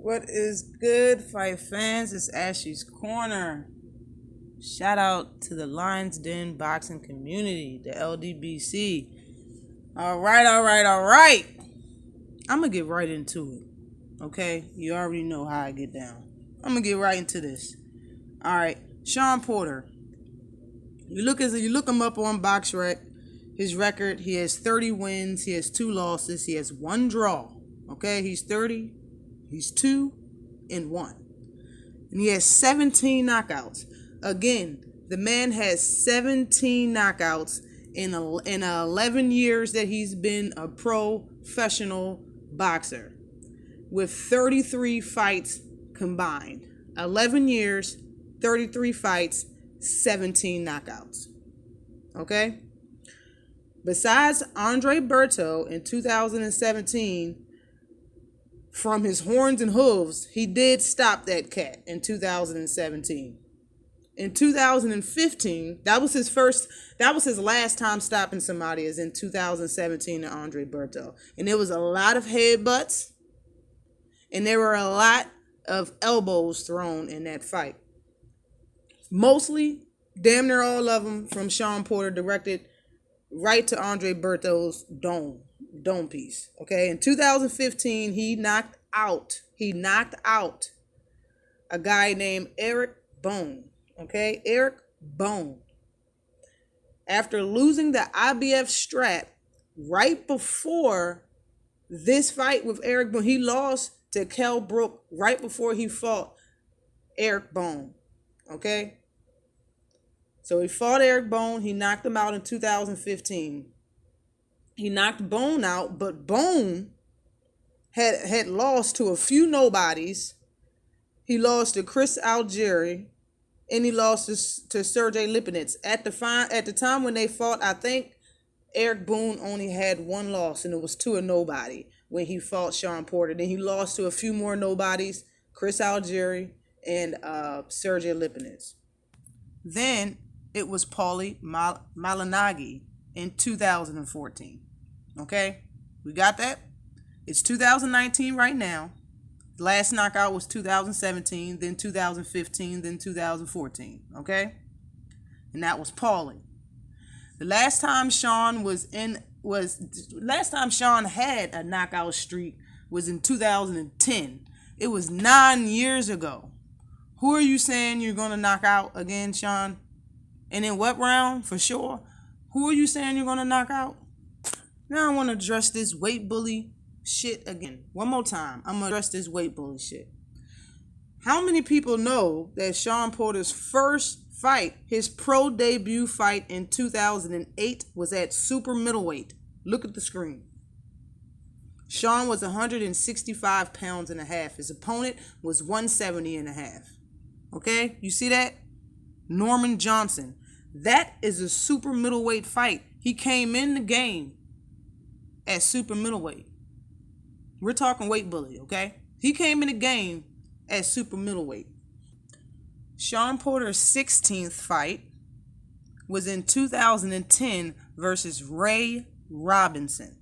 What is good, fight fans? It's Ashley's Corner. Shout out to the Lions Den boxing community, the LDBC. All right. I'm going to get right into it, okay? You already know how I get down. I'm going to get right into this. All right, Shawn Porter. You look him up on BoxRec. His record, he has 30 wins. He has 2 losses. He has 1 draw, okay? He's 30. He's 2-1. And he has 17 knockouts. Again, the man has 17 knockouts in 11 years that he's been a professional boxer, with 33 fights combined. 11 years, 33 fights, 17 knockouts. Okay? Besides Andre Berto in 2017, from his horns and hooves, he did stop that cat in 2017. In 2015, that was his last time stopping somebody, is in 2017 to Andre Berto. And there was a lot of headbutts, and there were a lot of elbows thrown in that fight. Mostly, damn near all of them from Shawn Porter, directed right to Andre Berto's dome piece. Okay, in 2015, he knocked out a guy named Eric Bone. Okay, Eric Bone. After losing the IBF strap right before this fight with Eric Bone, he lost to Kell Brook right before he fought Eric Bone. Okay, so he fought Eric Bone. He knocked him out in 2015. He knocked Bone out, but Bone had lost to a few nobodies. He lost to Chris ALGravy, and he lost to Sergey Lipinets. At the time when they fought, I think Eric Boone only had 1 loss, and it was to a nobody when he fought Shawn Porter. Then he lost to a few more nobodies, Chris ALGravy and Sergey Lipinets. Then it was Paulie Malignaggi in 2014. Okay, we got that? It's 2019 right now. The last knockout was 2017, then 2015, then 2014. Okay, and that was Paulie. The last time Shawn had a knockout streak was in 2010. It was 9 years ago. Who are you saying you're gonna knock out again, Shawn? And in what round, for sure? Who are you saying you're gonna knock out? Now I want to address this weight bully shit again. One more time. I'm going to address this weight bully shit. How many people know that Shawn Porter's first fight, his pro debut fight in 2008, was at super middleweight? Look at the screen. Shawn was 165 pounds and a half. His opponent was 170 and a half. Okay? You see that? Norman Johnson. That is a super middleweight fight. He came in the game at super middleweight. We're talking weight bully, okay? He came in the game at super middleweight. Shawn Porter's 16th fight was in 2010 versus Ray Robinson.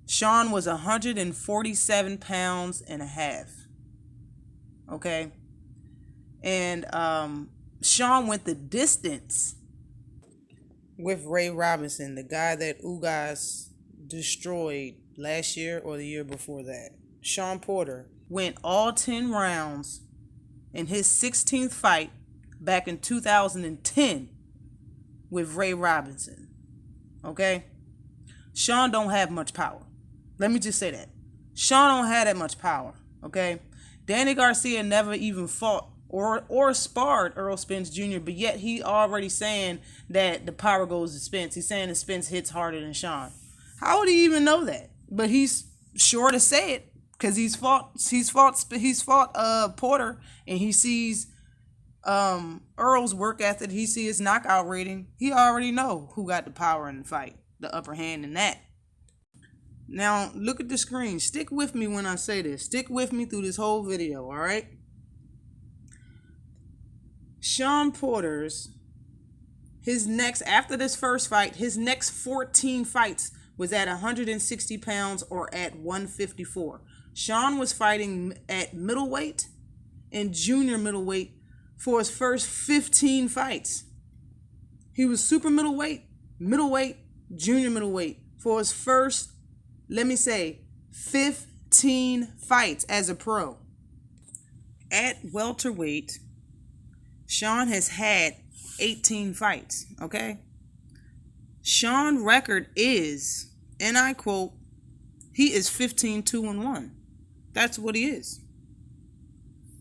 Shawn was 147 pounds and a half. Okay? And Shawn went the distance with Ray Robinson, the guy that Ugas destroyed last year or the year before that. Shawn Porter went all 10 rounds in his 16th fight back in 2010 with Ray Robinson. Okay? Shawn don't have much power. Let me just say that. Shawn don't have that much power. Okay? Danny Garcia never even fought or sparred Errol Spence Jr., but yet he already saying that the power goes to Spence. He's saying that Spence hits harder than Shawn. How would he even know that? But he's sure to say it because he's fought Porter, and he sees Earl's work ethic. He sees his knockout rating. He already know who got the power in the fight, the upper hand in that. Now look at the screen. Stick with me when I say this. Stick with me through this whole video. All right. Shawn Porter's after this first fight, his next 14 fights was at 160 pounds or at 154. Shawn was fighting at middleweight and junior middleweight for his first 15 fights. He was super middleweight, junior middleweight for his first, let me say, 15 fights as a pro. At welterweight, Shawn has had 18 fights, okay? Shawn's record is, and I quote, he is 15-2-1. That's what he is.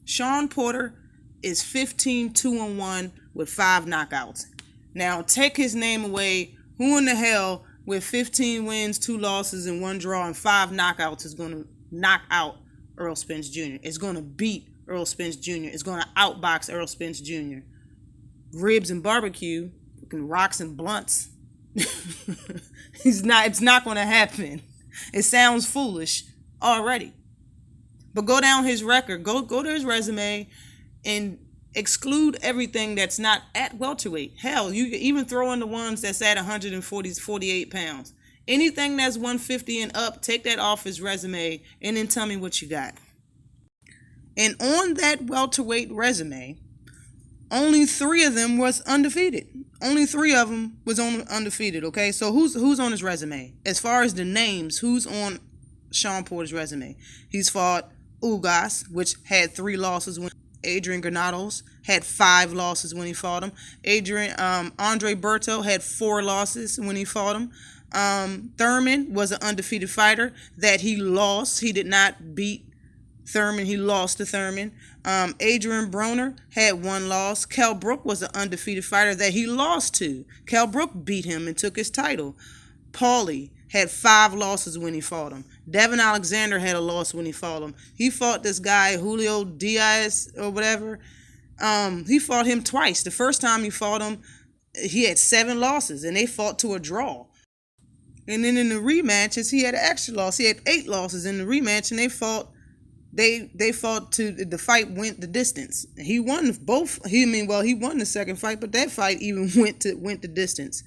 Shawn Porter is 15-2-1 with 5 knockouts. Now, take his name away. Who in the hell with 15 wins, 2 losses, and 1 draw and 5 knockouts is going to knock out Errol Spence Jr.? It's going to beat Errol Spence Jr. It's going to outbox Errol Spence Jr. Ribs and barbecue, rocks and blunts. It's not going to happen. It sounds foolish already. But go down his record. Go to his resume and exclude everything that's not at welterweight. Hell, you can even throw in the ones that's at 148 pounds. Anything that's 150 and up, take that off his resume and then tell me what you got. And on that welterweight resume, only 3 of them was undefeated. Only 3 of them was undefeated, okay? So who's on his resume? As far as the names, who's on Shawn Porter's resume? He's fought Ugas, which had 3 losses. When Adrian Granados had 5 losses when he fought him. Andre Berto had 4 losses when he fought him. Thurman was an undefeated fighter that he lost. He did not beat Thurman. He lost to Thurman. Adrian Broner had 1 loss. Kell Brook was an undefeated fighter that he lost to. Kell Brook beat him and took his title. Paulie had 5 losses when he fought him. Devin Alexander had a loss when he fought him. He fought this guy, Julio Diaz or whatever. He fought him twice. The first time he fought him, he had 7 losses, and they fought to a draw. And then in the rematches, he had an extra loss. He had 8 losses in the rematch, and they fought to the fight went the distance. He won both. He won the second fight, but that fight even went the distance.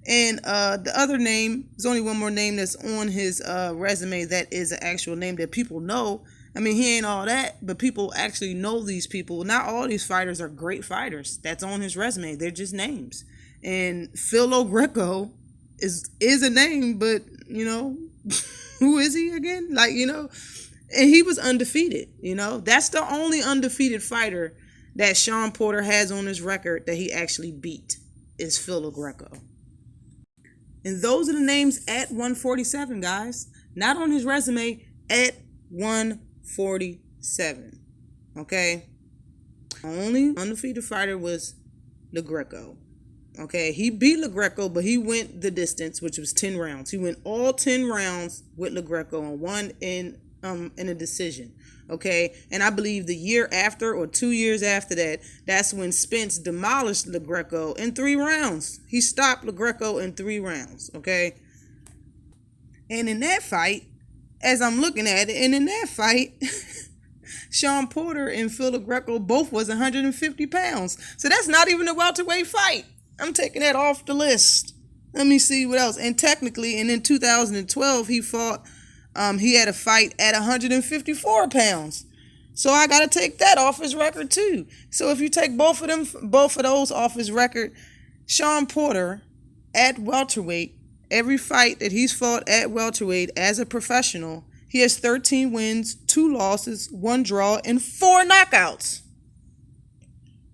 And the other name, there's only one more name that's on his resume that is an actual name that people know. I mean, he ain't all that, but people actually know these people. Not all these fighters are great fighters. That's on his resume. They're just names. And Philo Greco is a name, but, who is he again? And he was undefeated, That's the only undefeated fighter that Shawn Porter has on his record that he actually beat is Philo Greco. And those are the names at 147, guys. Not on his resume, at 147. Okay? The only undefeated fighter was LaGreco. Okay? He beat LaGreco, but he went the distance, which was 10 rounds. He went all 10 rounds with LaGreco and won in a decision. Okay, and I believe the year after or 2 years after that, that's when Spence demolished LaGreco in 3 rounds. He stopped LaGreco in 3 rounds. Okay, and in that fight, as I'm looking at it, and in that fight, Shawn Porter and Philo Greco both was 150 pounds. So that's not even a welterweight fight. I'm taking that off the list. Let me see what else. And technically, and in 2012, he fought. He had a fight at 154 pounds. So I got to take that off his record too. So if you take both of those off his record, Shawn Porter at welterweight, every fight that he's fought at welterweight as a professional, he has 13 wins, 2 losses, 1 draw, and 4 knockouts.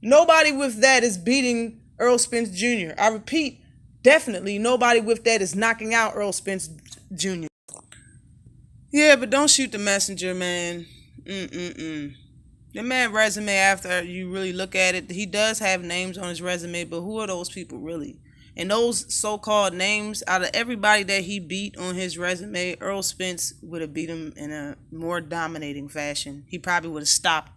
Nobody with that is beating Errol Spence Jr. I repeat, definitely nobody with that is knocking out Errol Spence Jr. Yeah, but don't shoot the messenger, man. The man resume, after you really look at it, he does have names on his resume, but who are those people really? And those so-called names, out of everybody that he beat on his resume, Errol Spence would have beat him in a more dominating fashion. He probably would have stopped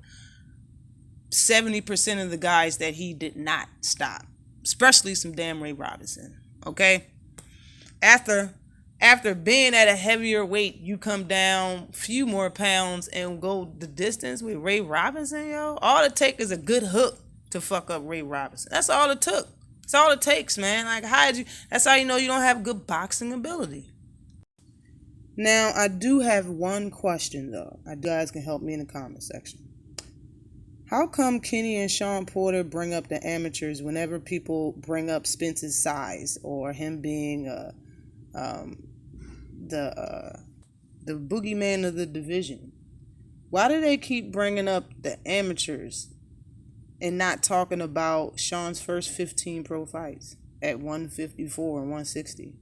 70% of the guys that he did not stop, especially some damn Ray Robinson. Okay? After being at a heavier weight, you come down a few more pounds and go the distance with Ray Robinson, yo. All it takes is a good hook to fuck up Ray Robinson. That's all it took. That's all it takes, man. That's how you know you don't have good boxing ability. Now, I do have one question though. You guys can help me in the comment section. How come Kenny and Shawn Porter bring up the amateurs whenever people bring up Spence's size or him being the boogeyman of the division? Why do they keep bringing up the amateurs and not talking about Shawn's first 15 pro fights at 154 and 160?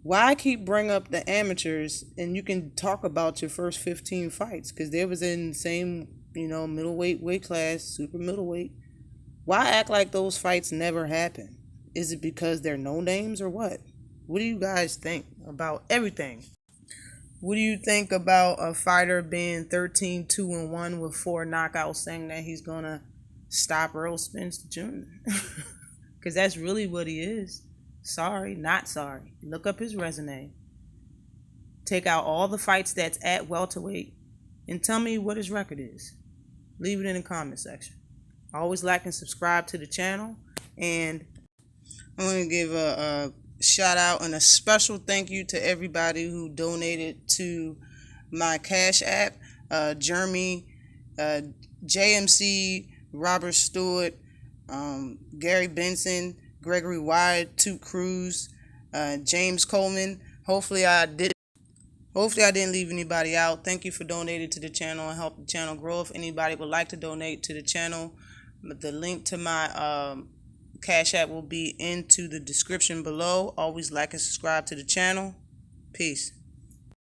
Why keep bring up the amateurs and you can talk about your first 15 fights? Because they was in the same, middleweight weight class, super middleweight. Why act like those fights never happened? Is it because they're no names or what? What do you guys think about everything? What do you think about a fighter being 13-2-1 with 4 knockouts saying that he's going to stop Errol Spence Jr.? Because that's really what he is. Sorry, not sorry. Look up his resume. Take out all the fights that's at welterweight and tell me what his record is. Leave it in the comment section. Always like and subscribe to the channel. And I'm going to give a shout out and a special thank you to everybody who donated to my Cash App. Jeremy, JMC, Robert Stewart, Gary Benson, Gregory Wyatt, Toot Cruz, James Coleman. Hopefully I didn't leave anybody out. Thank you for donating to the channel and help the channel grow. If anybody would like to donate to the channel, the link to my Cash App will be into the description below. Always like and subscribe to the channel. Peace.